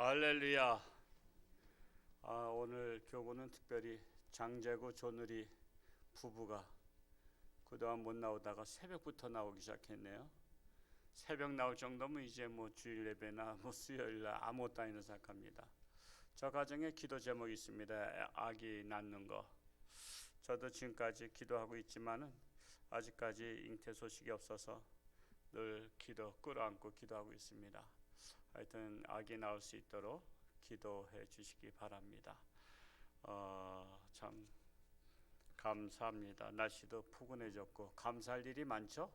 할렐루야. 오늘 교구는 특별히 장재구 조누리 부부가 그동안 못 나오다가 새벽부터 나오기 시작했네요. 새벽 나올 정도면 이제 주일 예배나 수요일날 아무것도 아니라 생각합니다. 저 가정에 기도 제목이 있습니다. 아기 낳는 거. 저도 지금까지 기도하고 있지만은 아직까지 잉태 소식이 없어서 늘 끌어안고 기도하고 있습니다. 하여튼 아기 낳을 수 있도록 기도해 주시기 바랍니다. 참 감사합니다. 날씨도 포근해졌고 감사할 일이 많죠.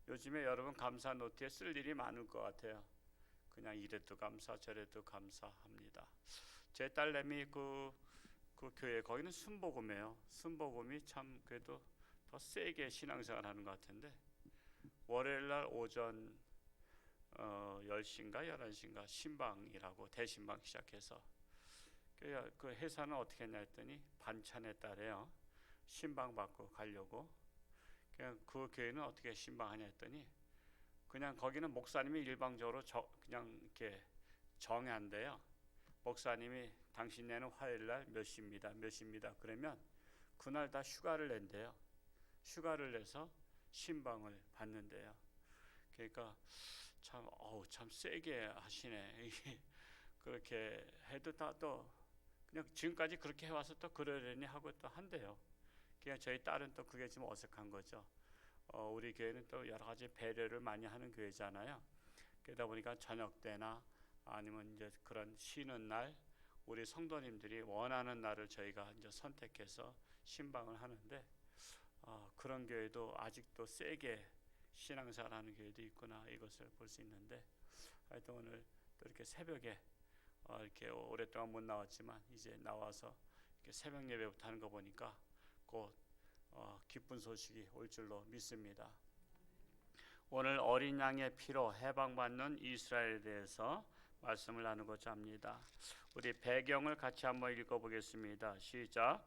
요즘에 여러분 감사 노트에 쓸 일이 많을 것 같아요. 그냥 이래도 감사 저래도 감사합니다. 제 딸내미 그 교회 거기는 순복음이에요. 순복음이 참 그래도 더 세게 신앙생활 하는 것 같은데 월요일날 오전 10시인가 11시인가 신방이라고 대신방 시작해서 그 회사는 어떻게 했냐 했더니 반찬에 따라요 신방 받고 가려고. 그냥 그 교회는 어떻게 신방하냐 했더니 그냥 거기는 목사님이 일방적으로 그냥 이렇게 정한대요. 목사님이 당신네는 화요일날 몇 시입니다 그러면 그날 다 휴가를 낸대요. 휴가를 내서 신방을 받는데요. 그러니까 참 세게 하시네. 그렇게 해도 다 또 그냥 지금까지 그렇게 해와서 또 그러려니 하고 또 한대요. 그냥 저희 딸은 또 그게 좀 어색한 거죠. 우리 교회는 또 여러 가지 배려를 많이 하는 교회잖아요. 그러다 보니까 저녁 때나 아니면 이제 그런 쉬는 날 우리 성도님들이 원하는 날을 저희가 이제 선택해서 신방을 하는데 그런 교회도 아직도 세게 신앙생활하는 교회도 있구나 이것을 볼 수 있는데 하여튼 오늘 또 이렇게 새벽에 이렇게 오랫동안 못 나왔지만 이제 나와서 이렇게 새벽 예배부터 하는 거 보니까 곧 기쁜 소식이 올 줄로 믿습니다. 오늘 어린 양의 피로 해방받는 이스라엘에 대해서 말씀을 나누고자 합니다. 우리 배경을 같이 한번 읽어보겠습니다. 시작.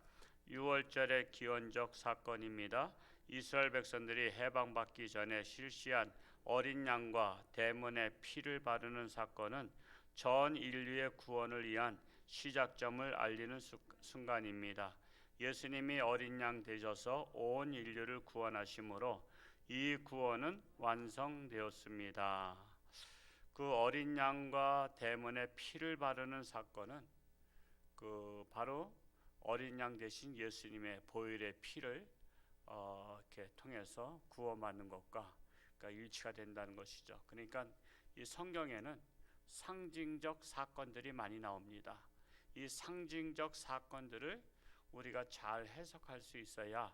6월절의 기원적 사건입니다. 이스라엘 백성들이 해방받기 전에 실시한 어린 양과 대문의 피를 바르는 사건은 전 인류의 구원을 위한 시작점을 알리는 순간입니다. 예수님이 어린 양 되셔서 온 인류를 구원하심으로 이 구원은 완성되었습니다. 그 어린 양과 대문의 피를 바르는 사건은 바로 어린 양 대신 예수님의 보혈의 피를 이렇게 통해서 구원받는 것과 그러니까 일치가 된다는 것이죠. 그러니까 이 성경에는 상징적 사건들이 많이 나옵니다. 이 상징적 사건들을 우리가 잘 해석할 수 있어야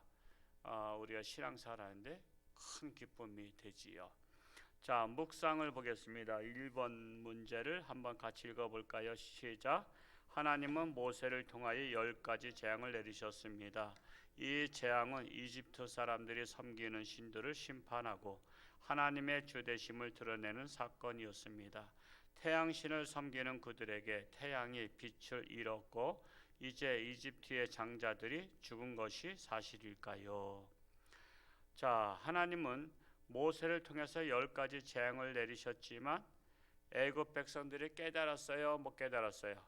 우리가 신앙생활하는데 큰 기쁨이 되지요. 자, 묵상을 보겠습니다. 1번 문제를 한번 같이 읽어볼까요? 시작. 하나님은 모세를 통하여 10가지 재앙을 내리셨습니다. 이 재앙은 이집트 사람들이 섬기는 신들을 심판하고 하나님의 주되심을 드러내는 사건이었습니다. 태양신을 섬기는 그들에게 태양이 빛을 잃었고 이제 이집트의 장자들이 죽은 것이 사실일까요? 자, 하나님은 모세를 통해서 10가지 재앙을 내리셨지만 애굽 백성들이 깨달았어요? 못 깨달았어요?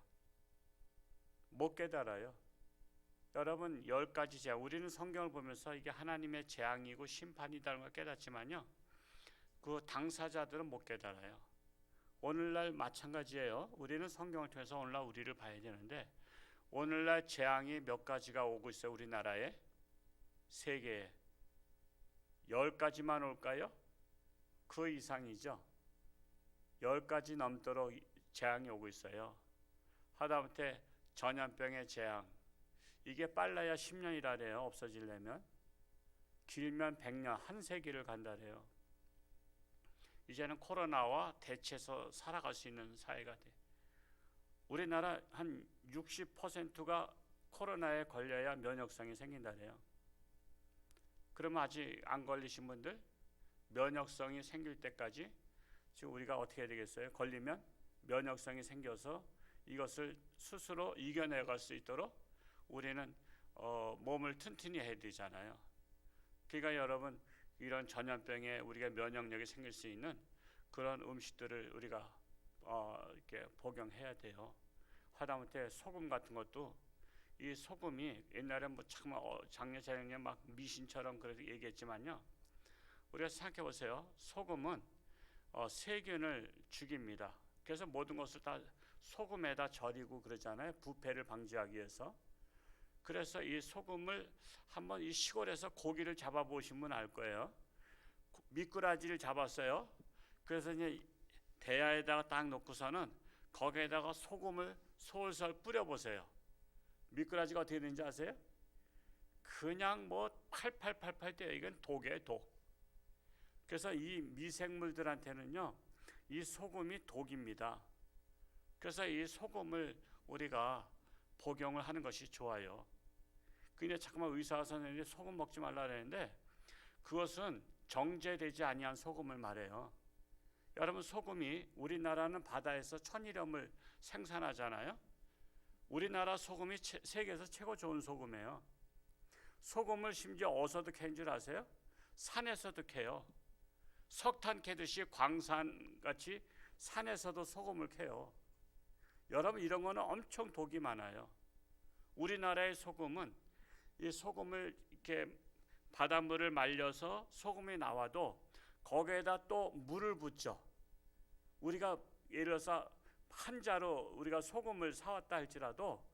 못 깨달아요. 여러분 10가지 재앙, 우리는 성경을 보면서 이게 하나님의 재앙이고 심판이라는 걸 깨닫지만요 그 당사자들은 못 깨달아요. 오늘날 마찬가지예요. 우리는 성경을 통해서 오늘날 우리를 봐야 되는데 오늘날 재앙이 몇 가지가 오고 있어요. 우리나라에 세계에 10가지만 올까요? 그 이상이죠. 10가지 넘도록 재앙이 오고 있어요. 하다못해 전염병의 재앙, 이게 빨라야 10년이라래요. 없어지려면 길면 100년, 한 세기를 간다래요. 이제는 코로나와 대체해서 살아갈 수 있는 사회가 돼. 우리나라 한 60%가 코로나에 걸려야 면역성이 생긴다래요. 그러면 아직 안 걸리신 분들 면역성이 생길 때까지 지금 우리가 어떻게 해야 되겠어요? 걸리면 면역성이 생겨서 이것을 스스로 이겨내갈 수 있도록 우리는 몸을 튼튼히 해야 되잖아요. 그러니까 여러분 이런 전염병에 우리가 면역력이 생길 수 있는 그런 음식들을 우리가 이렇게 복용해야 돼요. 하다못해 소금 같은 것도 이 소금이 옛날에 뭐 참 작년 재작년 막 미신처럼 그렇게 얘기했지만요. 우리가 생각해 보세요. 소금은 세균을 죽입니다. 그래서 모든 것을 다 소금에다 절이고 그러잖아요. 부패를 방지하기 위해서. 그래서 이 소금을 한번 이 시골에서 고기를 잡아 보신 분 알 거예요. 미꾸라지를 잡았어요. 그래서 이제 대야에다가 딱 놓고서는 거기에다가 소금을 솔솔 뿌려 보세요. 미꾸라지가 어떻게 되는지 아세요? 그냥 뭐 팔팔팔팔 뛰어요. 이건 독이에요, 독. 그래서 이 미생물들한테는요, 이 소금이 독입니다. 그래서 이 소금을 우리가 복용을 하는 것이 좋아요. 근데 잠깐만 의사 선생님이 소금 먹지 말라 그랬는데 그것은 정제되지 아니한 소금을 말해요. 여러분, 소금이 우리나라는 바다에서 천일염을 생산하잖아요. 우리나라 소금이 세계에서 최고 좋은 소금이에요. 소금을 심지어 어디서도 캐는 줄 아세요? 산에서도 캐요. 석탄 캐듯이 광산같이 산에서도 소금을 캐요. 여러분, 이런 거는 엄청 독이 많아요. 우리나라의 소금은 이 소금을 이렇게 바닷물을 말려서 소금이 나와도 거기에다 또 물을 붓죠. 우리가 예를 들어서 한 자루 우리가 소금을 사왔다 할지라도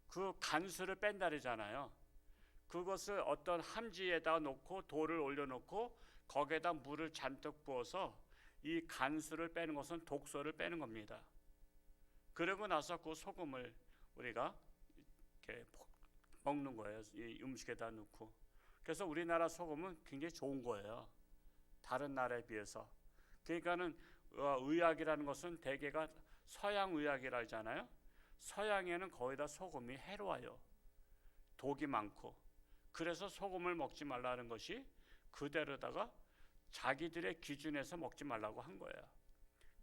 그 간수를 뺀다 그러잖아요. 그것을 어떤 함지에다 놓고 돌을 올려놓고 거기에다 물을 잔뜩 부어서 이 간수를 빼는 것은 독소를 빼는 겁니다. 그러고 나서 그 소금을 우리가 이렇게 먹는 거예요. 이 음식에다 넣고. 그래서 우리나라 소금은 굉장히 좋은 거예요. 다른 나라에 비해서. 그러니까는 의학이라는 것은 대개가 서양 의학이라 하잖아요. 서양에는 거의 다 소금이 해로워요. 독이 많고. 그래서 소금을 먹지 말라는 것이 그대로다가 자기들의 기준에서 먹지 말라고 한 거예요.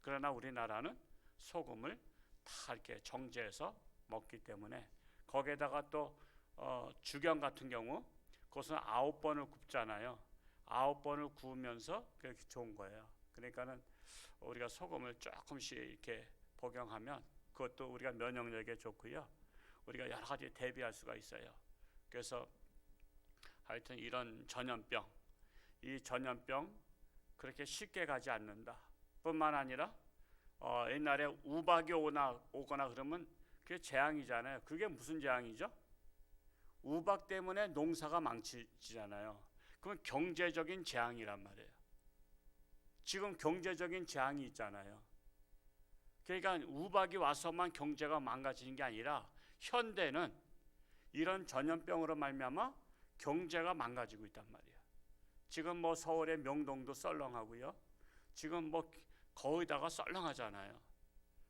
그러나 우리나라는 소금을 다 이렇게 정제해서 먹기 때문에 거기에다가 또 주경 같은 경우 그것은 9번을 굽잖아요. 9번을 구우면서 그렇게 좋은 거예요. 그러니까는 우리가 소금을 조금씩 이렇게 복용하면 그것도 우리가 면역력에 좋고요. 우리가 여러 가지 대비할 수가 있어요. 그래서 하여튼 이런 전염병, 이 전염병 그렇게 쉽게 가지 않는다. 뿐만 아니라 옛날에 우박이 오거나 그러면 그게 재앙이잖아요. 그게 무슨 재앙이죠? 우박 때문에 농사가 망치잖아요. 그건 경제적인 재앙이란 말이에요. 지금 경제적인 재앙이 있잖아요. 그러니까 우박이 와서만 경제가 망가지는 게 아니라 현대는 이런 전염병으로 말미암아 경제가 망가지고 있단 말이에요. 지금 뭐 서울의 명동도 썰렁하고요. 지금 뭐 거의다가 썰렁하잖아요.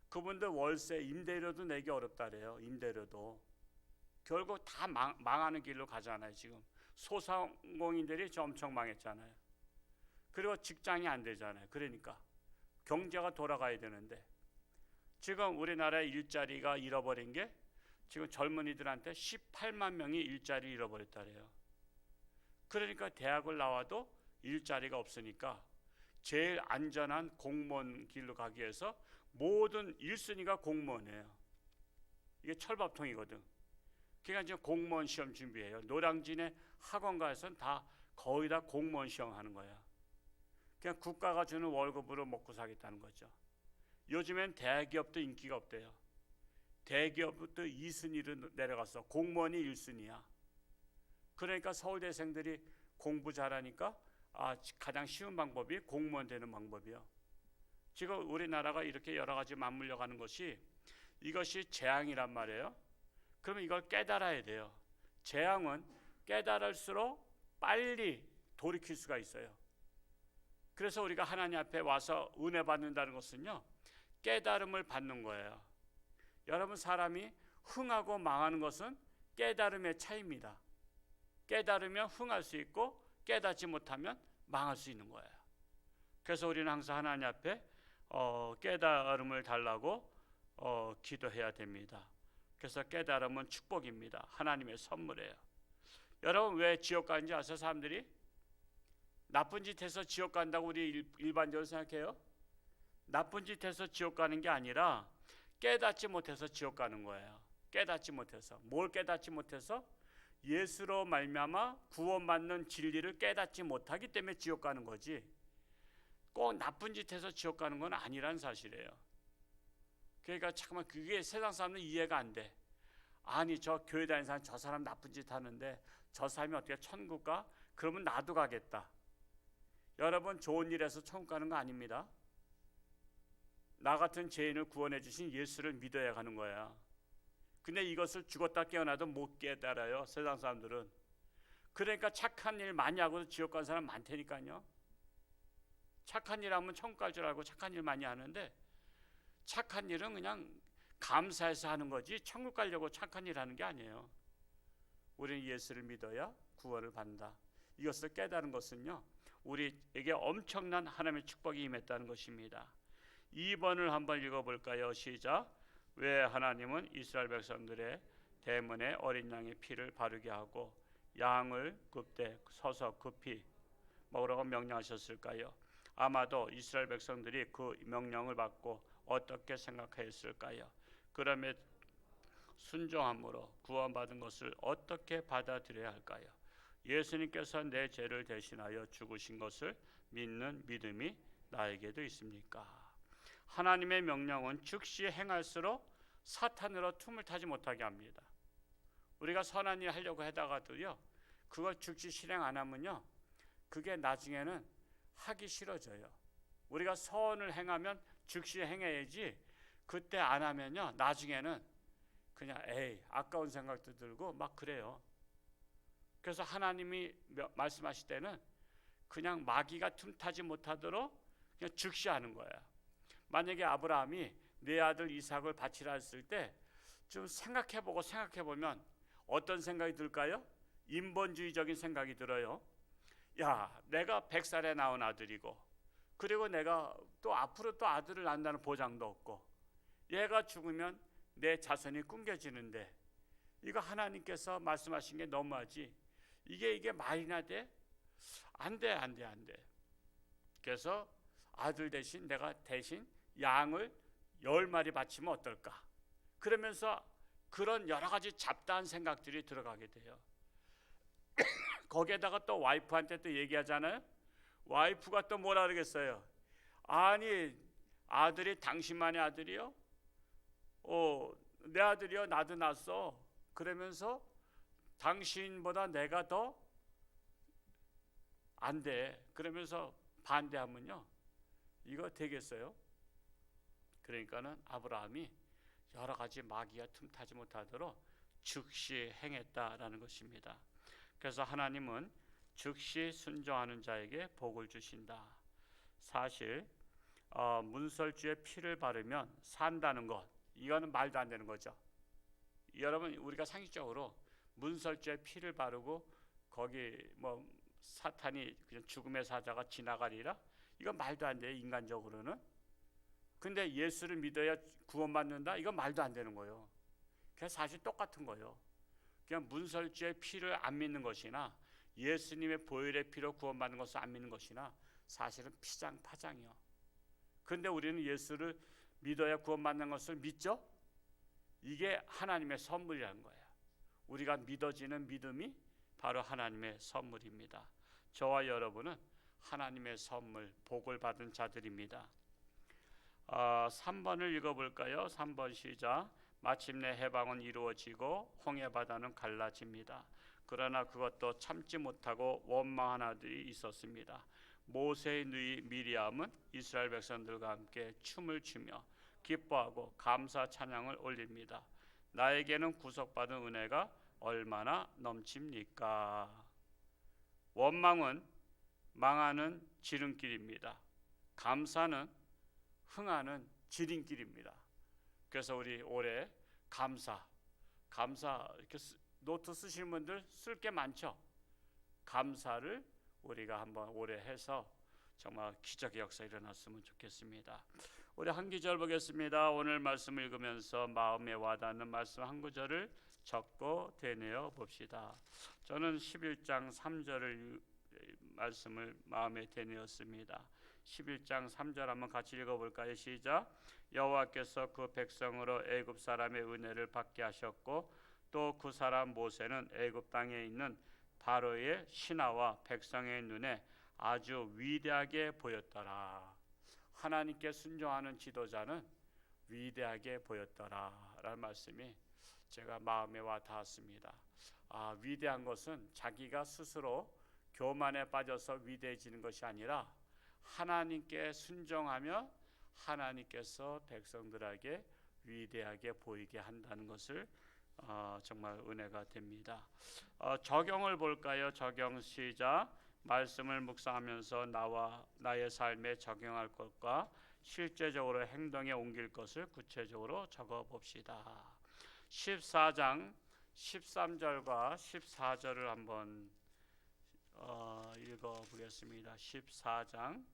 그분들 월세 임대료도 내기 어렵다래요. 임대료도 결국 다 망하는 길로 가잖아요. 지금 소상공인들이 엄청 망했잖아요. 그리고 직장이 안 되잖아요. 그러니까 경제가 돌아가야 되는데 지금 우리나라의 일자리가 잃어버린 게 지금 젊은이들한테 18만 명이 일자리 잃어버렸다래요. 그러니까 대학을 나와도 일자리가 없으니까 제일 안전한 공무원 길로 가기 위해서 모든 1순위가 공무원이에요. 이게 철밥통이거든. 그러니까 지금 공무원 시험 준비해요. 노량진의 학원가에서는 다 거의 다 공무원 시험 하는 거야. 그냥 국가가 주는 월급으로 먹고 사겠다는 거죠. 요즘엔 대기업도 인기가 없대요. 대기업부터 2순위로 내려가서 공무원이 1순위야. 그러니까 서울대생들이 공부 잘하니까 가장 쉬운 방법이 공무원 되는 방법이요. 지금 우리나라가 이렇게 여러 가지 맞물려 가는 것이 이것이 재앙이란 말이에요. 그러면 이걸 깨달아야 돼요. 재앙은 깨달을수록 빨리 돌이킬 수가 있어요. 그래서 우리가 하나님 앞에 와서 은혜 받는다는 것은요, 깨달음을 받는 거예요. 여러분, 사람이 흥하고 망하는 것은 깨달음의 차이입니다. 깨달으면 흥할 수 있고 깨닫지 못하면 망할 수 있는 거예요. 그래서 우리는 항상 하나님 앞에 깨달음을 달라고 기도해야 됩니다. 그래서 깨달음은 축복입니다. 하나님의 선물이에요. 여러분, 왜 지옥 가는지 아세요? 사람들이 나쁜 짓 해서 지옥 간다고 우리 일반적으로 생각해요. 나쁜 짓 해서 지옥 가는 게 아니라 깨닫지 못해서 지옥 가는 거예요. 깨닫지 못해서. 뭘 깨닫지 못해서? 예수로 말미암아 구원받는 진리를 깨닫지 못하기 때문에 지옥 가는 거지, 꼭 나쁜 짓 해서 지옥 가는 건 아니란 사실이에요. 그러니까 잠깐만, 그게 세상 사람은 이해가 안 돼. 아니, 저 교회 다니는 사람, 저 사람 나쁜 짓 하는데 저 사람이 어떻게 천국 가? 그러면 나도 가겠다. 여러분, 좋은 일에서 천국 가는 거 아닙니다. 나 같은 죄인을 구원해 주신 예수를 믿어야 가는 거야. 근데 이것을 죽었다 깨어나도 못 깨달아요, 세상 사람들은. 그러니까 착한 일 많이 하고도 지옥 간 사람 많다니까요. 착한 일 하면 천국 갈 줄 알고 착한 일 많이 하는데, 착한 일은 그냥 감사해서 하는 거지 천국 가려고 착한 일 하는 게 아니에요. 우리는 예수를 믿어야 구원을 받는다. 이것을 깨달은 것은요, 우리에게 엄청난 하나님의 축복이 임했다는 것입니다. 2번을 한번 읽어볼까요? 시작. 왜 하나님은 이스라엘 백성들의 대문에 어린 양의 피를 바르게 하고 양을 그때 서서 급히 먹으라고 명령하셨을까요? 아마도 이스라엘 백성들이 그 명령을 받고 어떻게 생각했을까요? 그러면 순종함으로 구원받은 것을 어떻게 받아들여야 할까요? 예수님께서 내 죄를 대신하여 죽으신 것을 믿는 믿음이 나에게도 있습니까? 하나님의 명령은 즉시 행할수록 사탄으로 틈을 타지 못하게 합니다. 우리가 선한 일 하려고 하다가도요, 그걸 즉시 실행 안 하면요, 그게 나중에는 하기 싫어져요. 우리가 선을 행하면 즉시 행해야지, 그때 안 하면요, 나중에는 그냥 아까운 생각도 들고 막 그래요. 그래서 하나님이 말씀하실 때는 그냥 마귀가 틈타지 못하도록 그냥 즉시 하는 거야. 만약에 아브라함이 내 아들 이삭을 바치라 했을 때 좀 생각해보면 어떤 생각이 들까요? 인본주의적인 생각이 들어요. 야, 내가 100살에 낳은 아들이고, 그리고 내가 또 앞으로 또 아들을 낳는다는 보장도 없고, 얘가 죽으면 내 자손이 끊겨지는데, 이거 하나님께서 말씀하신 게 너무하지. 이게 말이나 돼? 안 돼. 그래서 아들 대신 내가 대신 양을 10마리 바치면 어떨까? 그러면서 그런 여러 가지 잡다한 생각들이 들어가게 돼요. 거기에다가 또 와이프한테 또 얘기하잖아요. 와이프가 또 뭐라 그러겠어요? 아니, 아들이 당신만의 아들이요? 내 아들이요? 나도 낳았어. 그러면서 당신보다 내가 더 안 돼. 그러면서 반대하면요, 이거 되겠어요? 그러니까는 아브라함이 여러 가지 마귀가 틈타지 못하도록 즉시 행했다라는 것입니다. 그래서 하나님은 즉시 순종하는 자에게 복을 주신다. 사실 문설주에 피를 바르면 산다는 것, 이거는 말도 안 되는 거죠. 여러분, 우리가 상식적으로 문설주에 피를 바르고 거기 뭐 사탄이 그냥 죽음의 사자가 지나가리라, 이건 말도 안 돼요, 인간적으로는. 근데 예수를 믿어야 구원받는다, 이건 말도 안 되는 거예요. 그래서 사실 똑같은 거예요. 그냥 문설주의 피를 안 믿는 것이나 예수님의 보혈의 피로 구원받는 것을 안 믿는 것이나 사실은 피장파장이요. 그런데 우리는 예수를 믿어야 구원받는 것을 믿죠? 이게 하나님의 선물이라는 거예요. 우리가 믿어지는 믿음이 바로 하나님의 선물입니다. 저와 여러분은 하나님의 선물, 복을 받은 자들입니다. 3번을 읽어볼까요? 3번 시작. 마침내 해방은 이루어지고 홍해바다는 갈라집니다. 그러나 그것도 참지 못하고 원망한 아들이 있었습니다. 모세의 누이 미리암은 이스라엘 백성들과 함께 춤을 추며 기뻐하고 감사 찬양을 올립니다. 나에게는 구속받은 은혜가 얼마나 넘칩니까? 원망은 망하는 지름길입니다. 감사는 흥하는 지름길입니다. 그래서 우리 올해 감사 이렇게 노트 쓰시는 분들 쓸 게 많죠. 감사를 우리가 한번 올해 해서 정말 기적의 역사 일어났으면 좋겠습니다. 우리 한 구절 보겠습니다. 오늘 말씀 읽으면서 마음에 와닿는 말씀 한 구절을 적고 되뇌어 봅시다. 저는 11장 3절을 말씀을 마음에 되뇌었습니다. 11장 3절 한번 같이 읽어볼까요? 시작. 여호와께서 그 백성으로 애굽 사람의 은혜를 받게 하셨고 또 그 사람 모세는 애굽 땅에 있는 바로의 신하와 백성의 눈에 아주 위대하게 보였더라. 하나님께 순종하는 지도자는 위대하게 보였더라라는 말씀이 제가 마음에 와 닿았습니다. 위대한 것은 자기가 스스로 교만에 빠져서 위대해지는 것이 아니라 하나님께 순종하며 하나님께서 백성들에게 위대하게 보이게 한다는 것을 정말 은혜가 됩니다. 적용을 볼까요? 적용 시작. 말씀을 묵상하면서 나와 나의 삶에 적용할 것과 실제적으로 행동에 옮길 것을 구체적으로 적어 봅시다. 14장 13절과 14절을 한번 읽어 보겠습니다. 14장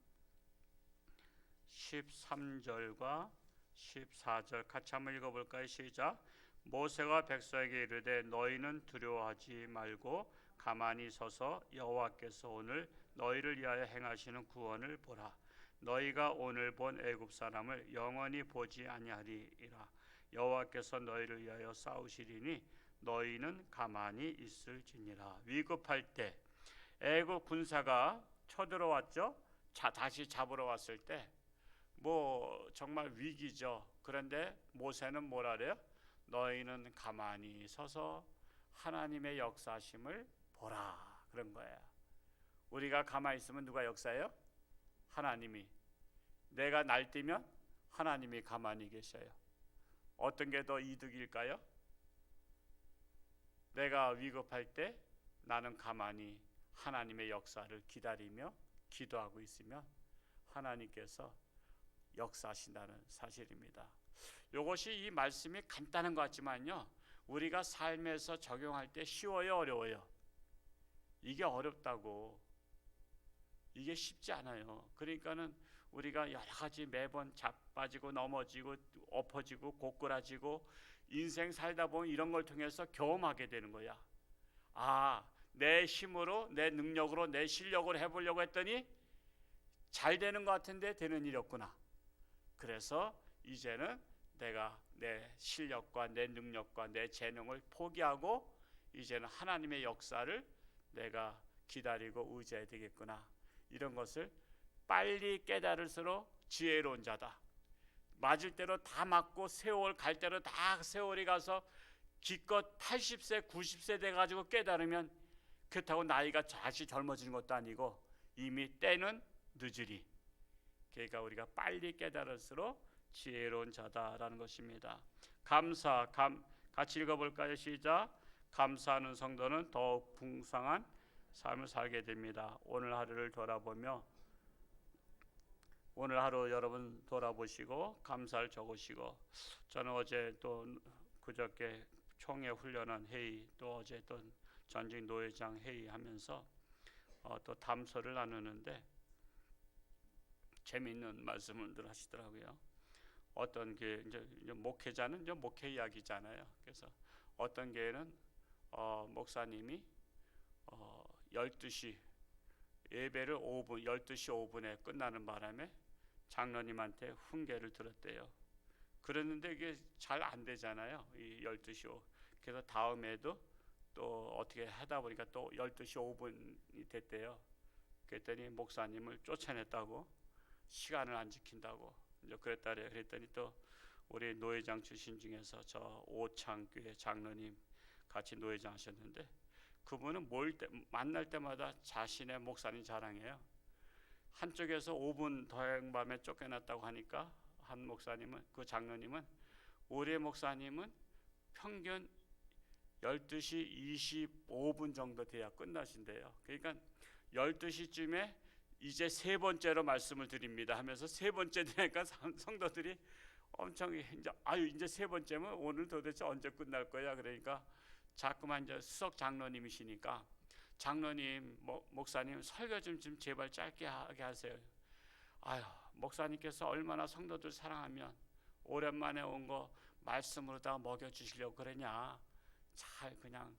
13절과 14절 같이 한번 읽어 볼까요? 시작. 모세가 백성에게 이르되 너희는 두려워하지 말고 가만히 서서 여호와께서 오늘 너희를 위하여 행하시는 구원을 보라. 너희가 오늘 본 애굽 사람을 영원히 보지 아니하리이라. 여호와께서 너희를 위하여 싸우시리니 너희는 가만히 있을지니라. 위급할 때 애굽 군사가 쳐들어왔죠. 다시 잡으러 왔을 때 정말 위기죠. 그런데 모세는 뭐라 그래요? 너희는 가만히 서서 하나님의 역사심을 보라 그런 거예요. 우리가 가만히 있으면 누가 역사해요? 하나님이. 내가 날뛰면 하나님이 가만히 계셔요. 어떤 게 더 이득일까요? 내가 위급할 때 나는 가만히 하나님의 역사를 기다리며 기도하고 있으면 하나님께서 역사하신다는 사실입니다. 이것이 이 말씀이 간단한 것 같지만요, 우리가 삶에서 적용할 때 쉬워요, 어려워요? 이게 어렵다고. 이게 쉽지 않아요. 그러니까는 우리가 여러 가지 매번 자빠지고 넘어지고 엎어지고 고꾸라지고 인생 살다 보면 이런 걸 통해서 경험하게 되는 거야. 내 힘으로, 내 능력으로, 내 실력으로 해보려고 했더니 잘 되는 것 같은데 되는 일이 없구나. 그래서 이제는 내가 내 실력과 내 능력과 내 재능을 포기하고 이제는 하나님의 역사를 내가 기다리고 의지해야 되겠구나. 이런 것을 빨리 깨달을수록 지혜로운 자다. 맞을 대로 다 맞고 세월 갈 대로 다 세월이 가서 기껏 80세 90세 돼가지고 깨달으면 그렇다고 나이가 다시 젊어지는 것도 아니고 이미 때는 늦으리. 그러니까 우리가 빨리 깨달을수록 지혜로운 자다라는 것입니다. 같이 읽어볼까요? 시작. 감사하는 성도는 더욱 풍성한 삶을 살게 됩니다. 오늘 하루를 돌아보며 오늘 하루 여러분 돌아보시고 감사를 적으시고, 저는 어제 또 그저께 총회 훈련한 회의, 또 어제 또 전직 노회장 회의하면서 또 담소를 나누는데 재미있는 말씀을 하시더라고요. 어떤 게 이제 목회자는 이제 목회 이야기잖아요. 그래서 어떤 교회는 목사님이 12시 예배를 12시 5분에 끝나는 바람에 장로님한테 훈계를 들었대요. 그랬는데 이게 잘 안 되잖아요. 이 12시 5분. 그래서 다음에도 또 어떻게 하다 보니까 또 12시 5분이 됐대요. 그랬더니 목사님을 쫓아냈다고, 시간을 안 지킨다고 이제 그랬다래요. 그랬더니 또 우리 노회장 출신 중에서 저 오창교회 장로님 같이 노회장 하셨는데, 그분은 만날 때마다 자신의 목사님 자랑해요. 한쪽에서 5분 더 행밤에 쫓겨났다고 하니까 한 목사님은, 그 장로님은, 우리 목사님은 평균 12시 25분 정도 돼야 끝나신대요. 그러니까 12시쯤에 이제 세 번째로 말씀을 드립니다 하면서 세 번째 되니까 성도들이 엄청 이제 세 번째면 오늘 도대체 언제 끝날 거야. 그러니까 자꾸만 이제 수석 장로님이시니까, 장로님, 목사님 설교 좀 제발 짧게 하게 하세요. 목사님께서 얼마나 성도들 사랑하면 오랜만에 온 거 말씀으로 다 먹여주시려고 그러냐. 잘 그냥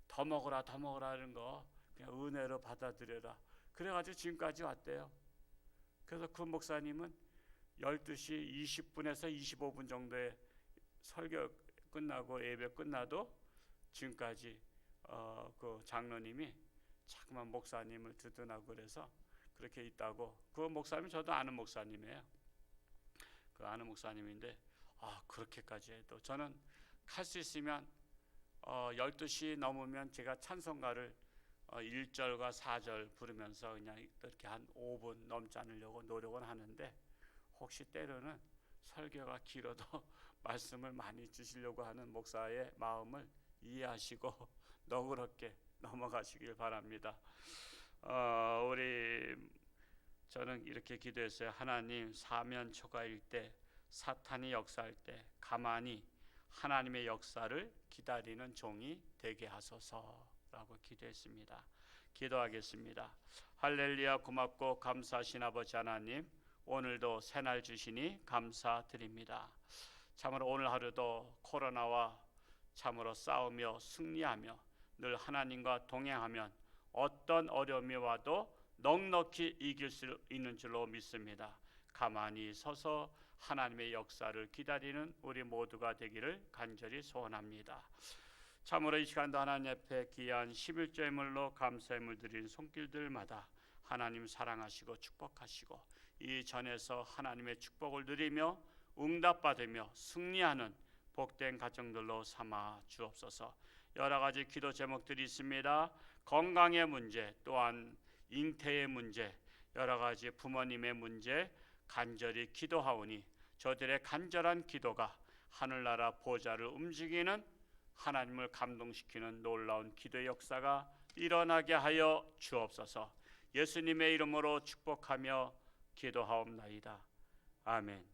더 먹으라 하는 거 그냥 은혜로 받아들여라. 그래가지고 지금까지 왔대요. 그래서 그 목사님은 12시 20분에서 25분 정도에 설교 끝나고 예배 끝나도 지금까지 그 장로님이 자꾸만 목사님을 두둔하고 그래서 그렇게 있다고. 그 목사님 저도 아는 목사님이에요. 그 아는 목사님인데 그렇게까지 해도 저는 할 수 있으면 12시 넘으면 제가 찬송가를 1절과 4절 부르면서 그냥 이렇게 한 5분 넘지 않으려고 노력은 하는데, 혹시 때로는 설교가 길어도 말씀을 많이 주시려고 하는 목사의 마음을 이해하시고 너그럽게 넘어가시길 바랍니다. 저는 이렇게 기도했어요. 하나님, 사면 초가일 때, 사탄이 역사할 때 가만히 하나님의 역사를 기다리는 종이 되게 하소서라고 기도했습니다. 기도하겠습니다. 할렐루야. 고맙고 감사하신 아버지 하나님, 오늘도 새날 주시니 감사드립니다. 참으로 오늘 하루도 코로나와 참으로 싸우며 승리하며 늘 하나님과 동행하면 어떤 어려움이 와도 넉넉히 이길 수 있는 줄로 믿습니다. 가만히 서서 하나님의 역사를 기다리는 우리 모두가 되기를 간절히 소원합니다. 참으로 이 시간도 하나님 앞에 귀한 11조의 물로 감사의 물 드리는 손길들마다 하나님 사랑하시고 축복하시고 이 전에서 하나님의 축복을 누리며 응답받으며 승리하는 복된 가정들로 삼아 주옵소서. 여러 가지 기도 제목들이 있습니다. 건강의 문제, 또한 잉태의 문제, 여러 가지 부모님의 문제 간절히 기도하오니 저들의 간절한 기도가 하늘나라 보좌를 움직이는, 하나님을 감동시키는 놀라운 기도의 역사가 일어나게 하여 주옵소서. 예수님의 이름으로 축복하며 기도하옵나이다. 아멘.